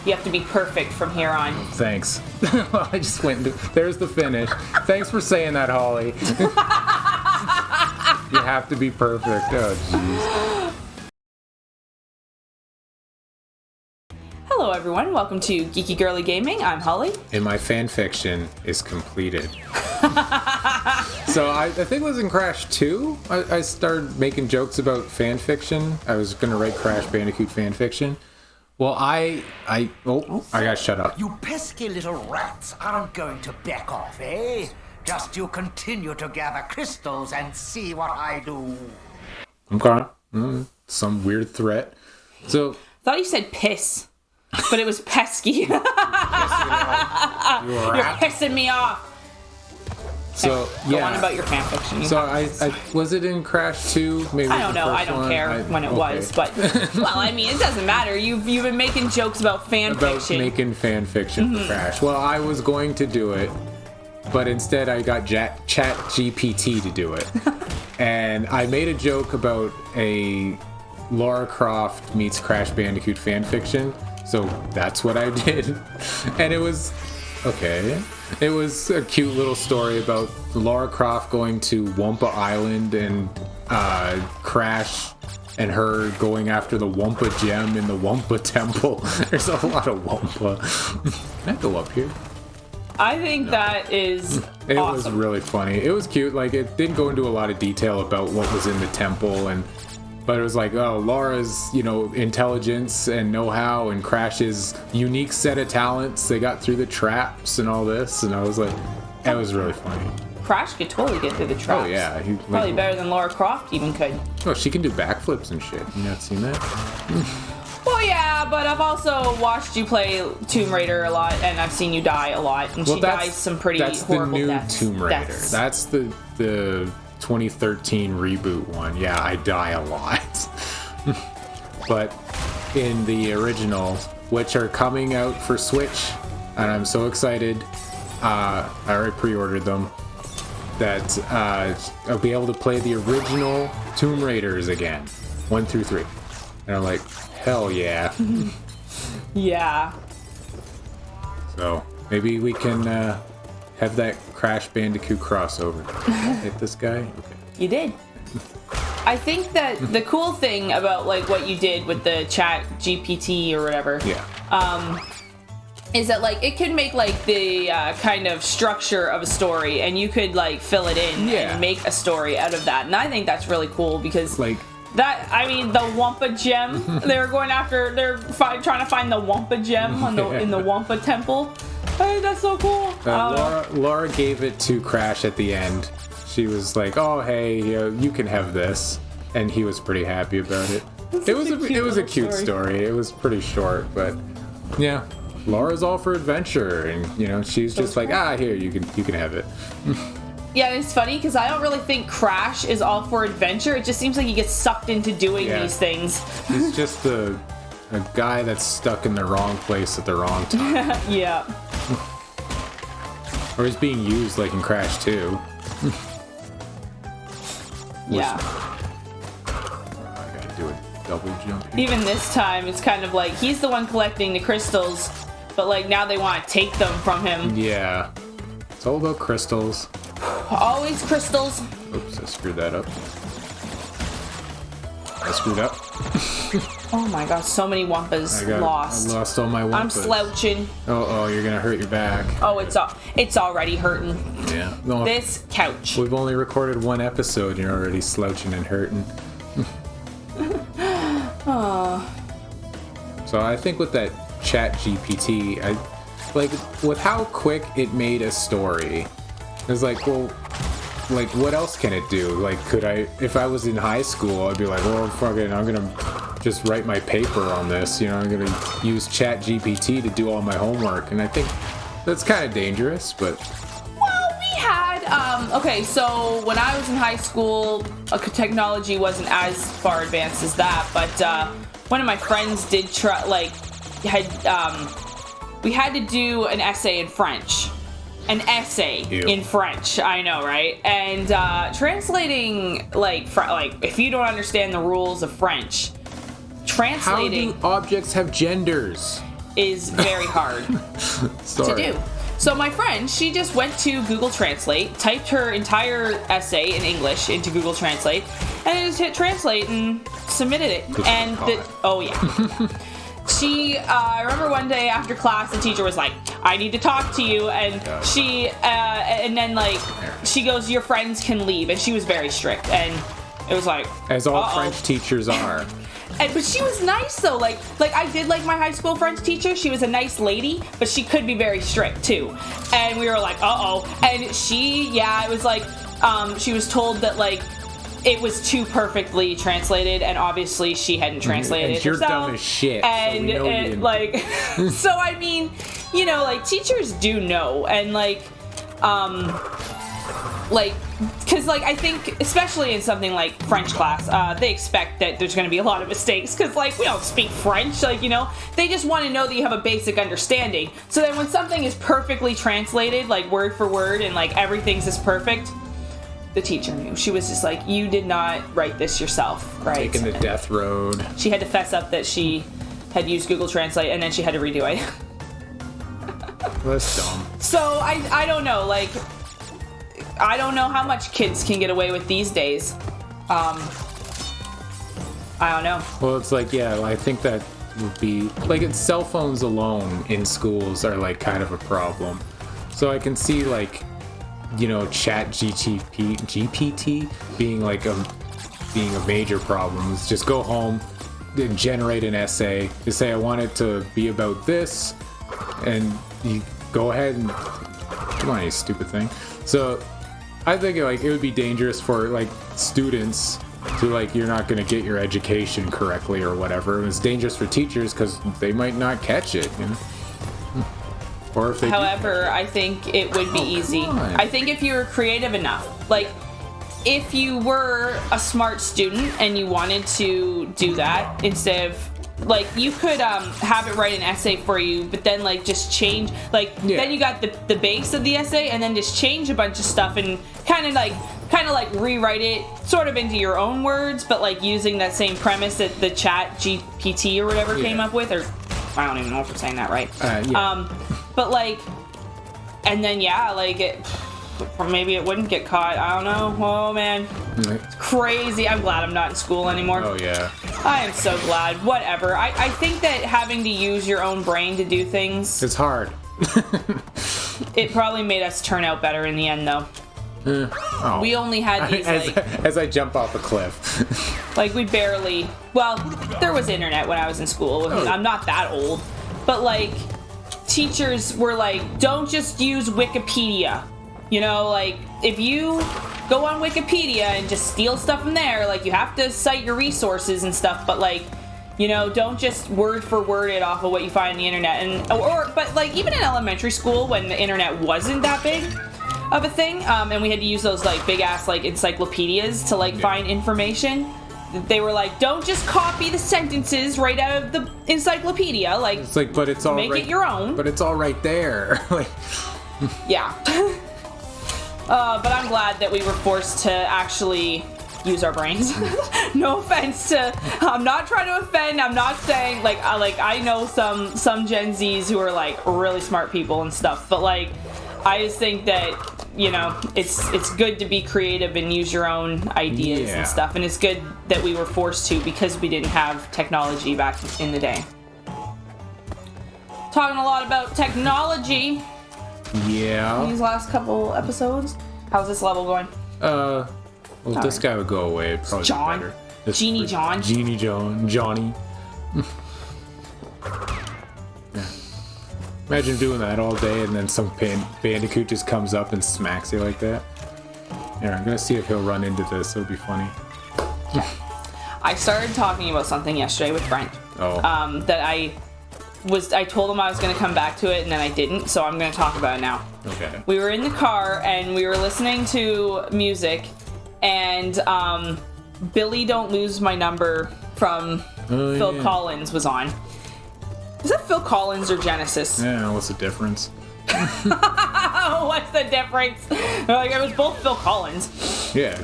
You have to be perfect from here on. Thanks. Well, I just went. There's the finish. Thanks for saying that, Holly. You have to be perfect. Oh, jeez. Hello, everyone. Welcome to Geeky Girly Gaming. I'm Holly. And my fan fiction is completed. So I think it was in Crash 2. I started making jokes about fan fiction. I was going to write Crash Bandicoot fan fiction. Well, I gotta shut up. You pesky little rats aren't going to back off, eh? Just you continue to gather crystals and see what I do. Okay. Some weird threat. So. Thought you said piss, but it was pesky. You're pissing me off. So Go on about your fanfiction. So I was it in Crash 2? Maybe I don't know. I don't care when it was, but well, I mean, it doesn't matter. You've been making jokes about fan fiction. Making fan fiction for Crash. Well, I was going to do it, but instead I got Chat GPT to do it, and I made a joke about a Lara Croft meets Crash Bandicoot fan fiction. So that's what I did, and it was okay. It was a cute little story about Lara Croft going to Wumpa Island and Crash and her going after the Wumpa gem in the Wumpa temple. There's a lot of Wumpa. Can I go up here? I think that is It awesome. was really funny. It was cute. Like, it didn't go into a lot of detail about what was in the temple, but it was like, oh, Laura's, intelligence and know-how and Crash's unique set of talents. They got through the traps and all this, and I was like, that was really funny. Crash could totally get through the traps. Oh, yeah. Probably better than Lara Croft even could. Oh, she can do backflips and shit. You not seen that? Well, yeah, but I've also watched you play Tomb Raider a lot, and I've seen you die a lot, and she dies some pretty horrible deaths. That's the new Tomb Raider. That's the 2013 reboot one. Yeah, I die a lot. But in the originals, which are coming out for Switch, and I'm so excited, I already pre-ordered them, that I'll be able to play the original Tomb Raiders again, 1 through 3. And I'm like, hell yeah. Yeah. So maybe we can have that Crash Bandicoot crossover. Hit this guy? Okay. You did. I think that the cool thing about like what you did with the Chat GPT or whatever, is that like it could make like the kind of structure of a story, and you could like fill it in and make a story out of that. And I think that's really cool because like that, I mean, the Wumpa gem. They're going after. They're trying to find the Wumpa gem in the Wumpa temple. Hey, that's so cool. Laura gave it to Crash at the end. She was like, "Oh, hey, you can have this," and he was pretty happy about it. It was a cute story. It was pretty short, but yeah, Laura's all for adventure, and she's just like, here, you can have it. Yeah, and it's funny because I don't really think Crash is all for adventure. It just seems like he gets sucked into doing these things. He's just a guy that's stuck in the wrong place at the wrong time. Yeah. Or he's being used like in Crash 2. Yeah. I gotta do a double jump here. Even this time, it's kind of like he's the one collecting the crystals, but like now they want to take them from him. Yeah. It's all about crystals. Always crystals. Oops, I screwed that up. I screwed up. Oh my gosh, so many Wumpas lost. I lost all my Wumpas. I'm slouching. Oh, you're gonna hurt your back. Oh, it's already hurting. Yeah. No, this couch. We've only recorded one episode, you're already slouching and hurting. So I think with that Chat GPT, with how quick it made a story, it's like, well, like, what else can it do? Like, if I was in high school, I'd be like, well, fucking, I'm gonna just write my paper on this, I'm gonna use Chat GPT to do all my homework, and I think that's kind of dangerous, but... Well, we had, so when I was in high school, technology wasn't as far advanced as that, but, one of my friends did we had to do an essay in French. An essay in French, I know, right? And translating, if you don't understand the rules of French, translating... How do objects have genders? is very hard to do. So my friend, she just went to Google Translate, typed her entire essay in English into Google Translate, and then just hit translate and submitted it. And oh yeah. I remember one day after class, the teacher was like, "I need to talk to you," and and then like, she goes, "Your friends can leave," and she was very strict, and it was like, as all French teachers are. But she was nice though, like I did like my high school French teacher. She was a nice lady, but she could be very strict too. And we were like, and it was like, she was told that like, it was too perfectly translated, and obviously she hadn't translated it herself. You're dumb as shit. And so it, like, so I mean, you know, like teachers do know, and like, because like I think especially in something like French class, they expect that there's going to be a lot of mistakes because like we don't speak French, like, you know, they just want to know that you have a basic understanding. So then when something is perfectly translated, like word for word, and like everything's just perfect, the teacher knew. She was just like, you did not write this yourself, right? Taking the death road. She had to fess up that she had used Google Translate, and then she had to redo it. That's dumb. So I don't know, like, I don't know how much kids can get away with these days. I don't know. Well, it's like, yeah, I think that would be like, it's cell phones alone in schools are like kind of a problem. So I can see like, you know, GPT being like being a major problem. It's just go home and generate an essay. Just say, I want it to be about this, and you go ahead and come on, you stupid thing. So I think like it would be dangerous for like students to like, you're not going to get your education correctly or whatever. It's dangerous for teachers because they might not catch it, you know? Or if they However, I think it would be easy. I think if you were creative enough, like if you were a smart student and you wanted to do that, instead of like, you could have it write an essay for you, but then like just change, like then you got the base of the essay, and then just change a bunch of stuff and kind of like rewrite it sort of into your own words, but like using that same premise that the Chat GPT or whatever came up with, or I don't even know if I'm saying that right. But like, and then maybe it wouldn't get caught. I don't know. Oh man, it's crazy. I'm glad I'm not in school anymore. Oh yeah. I am so glad. Whatever. I think that having to use your own brain to do things, it's hard. It probably made us turn out better in the end, though. We only had these as I jump off a cliff. Like we barely. Well, there was internet when I was in school. I'm not that old, but like teachers were like, don't just use Wikipedia. You know, like if you go on Wikipedia and just steal stuff from there, like you have to cite your resources and stuff, but like, you know, don't just word for word it off of what you find on the internet. But like even in elementary school when the internet wasn't that big of a thing, and we had to use those like big ass like encyclopedias to like find information, they were like, don't just copy the sentences right out of the encyclopedia. Like, it's like, but it's all make right, it your own. But it's all right there. Like, yeah. But I'm glad that we were forced to actually use our brains. No offense to, I'm not trying to offend. I'm not saying like I know some Gen Zs who are like really smart people and stuff, but like I just think that, you know, it's good to be creative and use your own ideas and stuff, and it's good that we were forced to because we didn't have technology back in the day. Talking a lot about technology. Yeah. These last couple episodes. How's this level going? Well, this guy would go away. It'd probably be better. Genie Johns. Genie Johns. Johnny. Yeah. Imagine doing that all day and then some Bandicoot just comes up and smacks you like that. Yeah, I'm gonna see if he'll run into this. It'll be funny. I started talking about something yesterday with Brent. That I told him I was going to come back to it, and then I didn't, so I'm going to talk about it now. Okay. We were in the car, and we were listening to music, and Billy Don't Lose My Number from Phil Collins was on. Is that Phil Collins or Genesis? Yeah, what's the difference? What's the difference? Like, it was both Phil Collins. Yeah.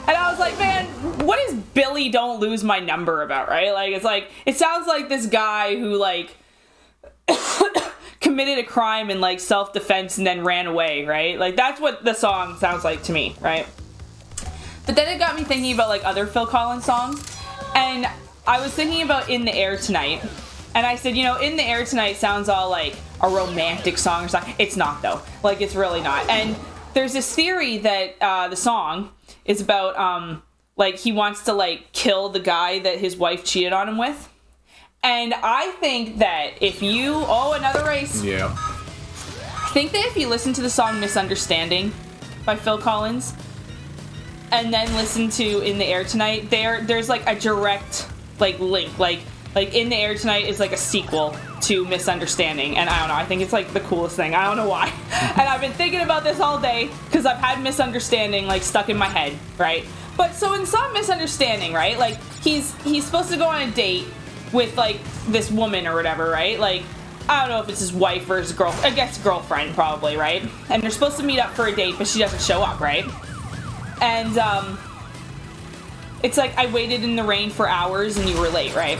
And I was like, man, what is Billy Don't Lose My Number about, right? Like, it's like, it sounds like this guy who, like, committed a crime in like self-defense and then ran away, right? Like that's what the song sounds like to me, right? But then it got me thinking about like other Phil Collins songs, and I was thinking about In the Air Tonight, and I said, you know, In the Air Tonight sounds all like a romantic song or something. It's not though. Like it's really not. And there's this theory that the song is about like he wants to like kill the guy that his wife cheated on him with. And I think that if you... Oh, another race. Yeah. I think that if you listen to the song Misunderstanding by Phil Collins and then listen to In the Air Tonight, there's like a direct like link. Like In the Air Tonight is like a sequel to Misunderstanding. And I don't know. I think it's like the coolest thing. I don't know why. And I've been thinking about this all day because I've had Misunderstanding like stuck in my head, right? But so in the song Misunderstanding, right? Like he's supposed to go on a date with like this woman or whatever, right? Like I don't know if it's his wife or his girlfriend. I guess girlfriend probably, right? And they're supposed to meet up for a date, but she doesn't show up, right? And it's like, I waited in the rain for hours and you were late, right?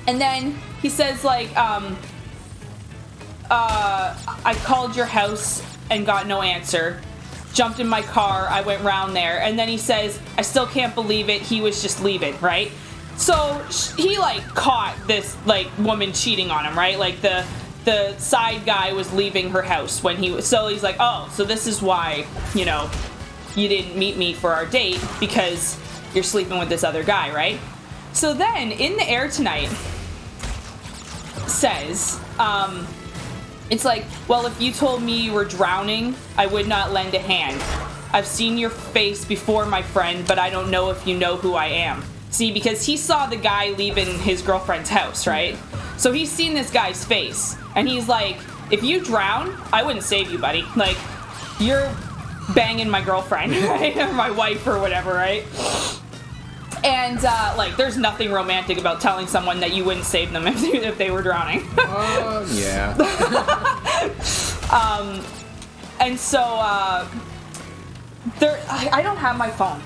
And then he says like I called your house and got no answer. Jumped in my car, I went round there, and then he says, I still can't believe it, he was just leaving, right? So he like caught this like woman cheating on him, right? Like the side guy was leaving her house when he was, so he's like, oh, so this is why, you know, you didn't meet me for our date because you're sleeping with this other guy, right? So then In the Air Tonight says, it's like, well, if you told me you were drowning, I would not lend a hand. I've seen your face before, my friend, but I don't know if you know who I am. See, because he saw the guy leaving his girlfriend's house, right? So he's seen this guy's face, and he's like, if you drown, I wouldn't save you, buddy. Like, you're banging my girlfriend, right? Or my wife or whatever, right? And, like, there's nothing romantic about telling someone that you wouldn't save them if they were drowning. Yeah. And so, I don't have my phone.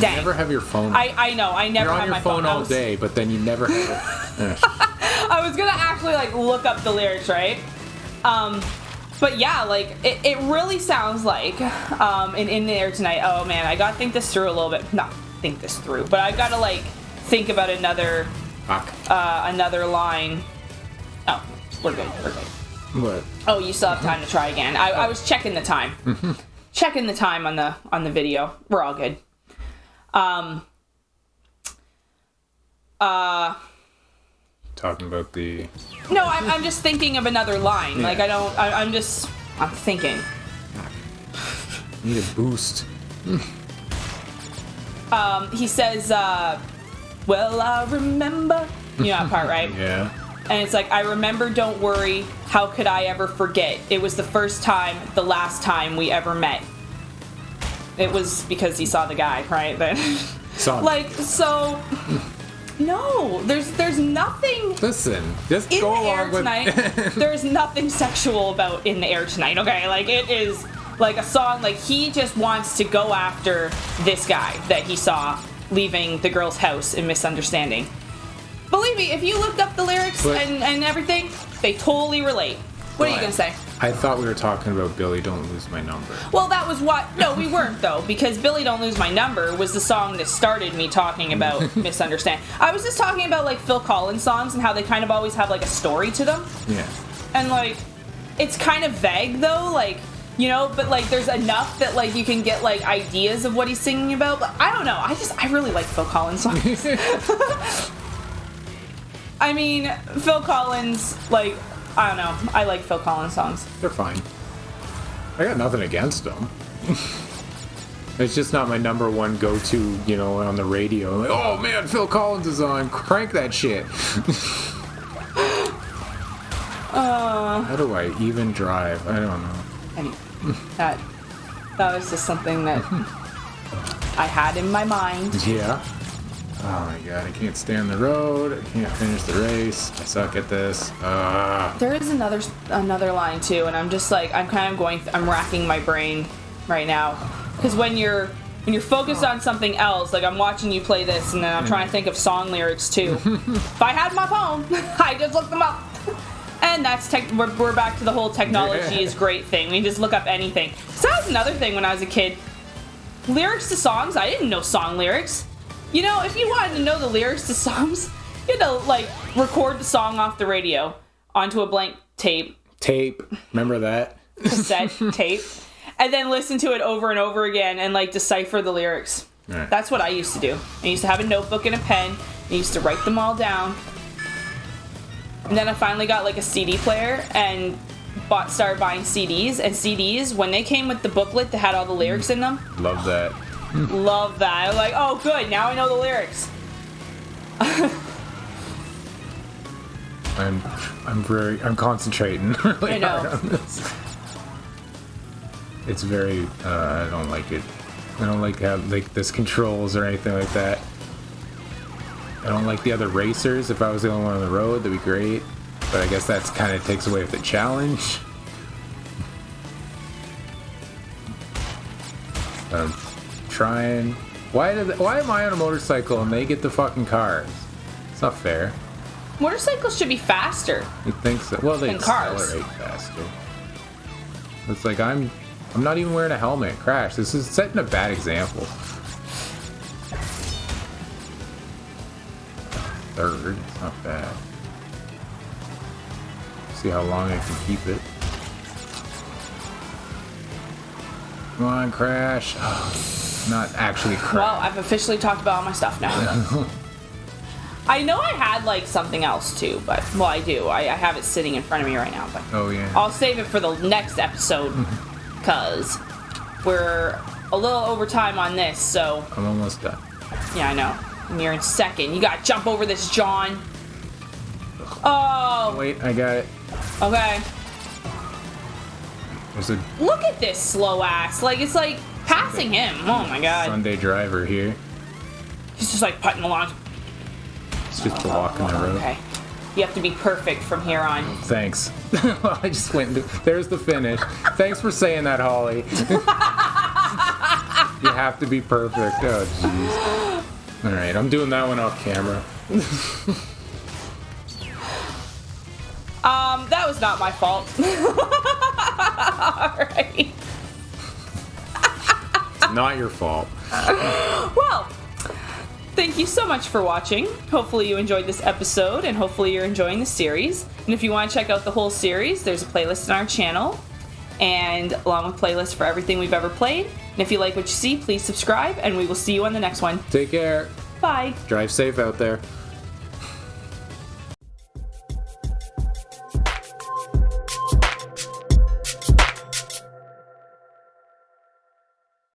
Dang. You never have your phone. I know. I never have my phone. You're on your phone all day, but then you never have it. I was gonna actually like look up the lyrics, right? But yeah, like it really sounds like in the Air Tonight. Oh man, I gotta think this through a little bit. Not think this through, but I gotta like think about another line. Oh, we're good. We're good. What? Oh, you still have time to try again. I was checking the time. Checking the time on the video. We're all good. Talking about the... No, I'm just thinking of another line. Yeah. Like I'm thinking. Need a boost. He says, well, I remember. You know that part, right? Yeah. And it's like, I remember, don't worry, how could I ever forget? It was the first time, the last time we ever met. It was because he saw the guy, right? But like, so no, there's nothing. Listen, just In go the Air along with Tonight. There's nothing sexual about In the Air Tonight. Okay, like it is like a song. Like he just wants to go after this guy that he saw leaving the girl's house in Misunderstanding. Believe me, if you looked up the lyrics and everything, they totally relate. What are you gonna say? I thought we were talking about Billy Don't Lose My Number. Well, that was what... No, we weren't, though, because Billy Don't Lose My Number was the song that started me talking about Misunderstand. I was just talking about, like, Phil Collins songs and how they kind of always have, like, a story to them. Yeah. And, like, it's kind of vague, though, like, you know, but, like, there's enough that, like, you can get, like, ideas of what he's singing about. But I don't know. I really like Phil Collins songs. I mean, Phil Collins, like... I don't know. I like Phil Collins songs. They're fine. I got nothing against them. It's just not my number one go-to, you know, on the radio. Like, oh man, Phil Collins is on. Crank that shit. How do I even drive? I don't know. Anyway, that was just something that I had in my mind. Yeah. Oh my god, I can't stay on the road. I can't finish the race. I suck at this. There is another line too, and I'm just like, I'm kind of I'm racking my brain right now, because when you're focused on something else, like I'm watching you play this, and then I'm trying to think of song lyrics too. If I had my phone, I just looked them up. And again, we're back to the whole technology is great thing. We can just look up anything. So that was another thing when I was a kid. Lyrics to songs, I didn't know song lyrics. You know, if you wanted to know the lyrics to songs, you had to, like, record the song off the radio onto a blank tape. Remember that? Cassette tape. And then listen to it over and over again and, like, decipher the lyrics. Right. That's what I used to do. I used to have a notebook and a pen. I used to write them all down. And then I finally got, like, a CD player and started buying CDs. And CDs, when they came with the booklet that had all the lyrics in them. Love that. Love that. I was like, oh, good. Now I know the lyrics. I'm concentrating really hard on this. It's very, I don't like it. I don't like how, like, this controls or anything like that. I don't like the other racers. If I was the only one on the road, that'd be great. But I guess that's kind of takes away with the challenge. I'm trying. Why am I on a motorcycle and they get the fucking cars? It's not fair. Motorcycles should be faster. You think so? Well, they accelerate faster. It's like I'm not even wearing a helmet. Crash. This is setting a bad example. Third. It's not bad. See how long I can keep it. Come on, Crash. Oh, not actually Crash. Well, I've officially talked about all my stuff now. I know I had, like, something else, too, but, well, I do. I have it sitting in front of me right now, but oh, yeah. I'll save it for the next episode, because we're a little over time on this, so... I'm almost done. Yeah, I know. And you're in second. You gotta jump over this, John. Oh! Wait, I got it. Okay. There's a Look at this slow ass. Like, it's like passing him. Oh, my God. Sunday driver here. He's just, like, putting along. It's just to walk on the road. Okay. You have to be perfect from here on. Thanks. I just went. There's the finish. Thanks for saying that, Holly. You have to be perfect. Oh, jeez. All right, I'm doing that one off camera. That was not my fault. All right. It's not your fault. Well, thank you so much for watching. Hopefully you enjoyed this episode, and hopefully you're enjoying the series. And if you want to check out the whole series, there's a playlist on our channel, and along with playlists for everything we've ever played. And if you like what you see, please subscribe, and we will see you on the next one. Take care. Bye. Drive safe out there.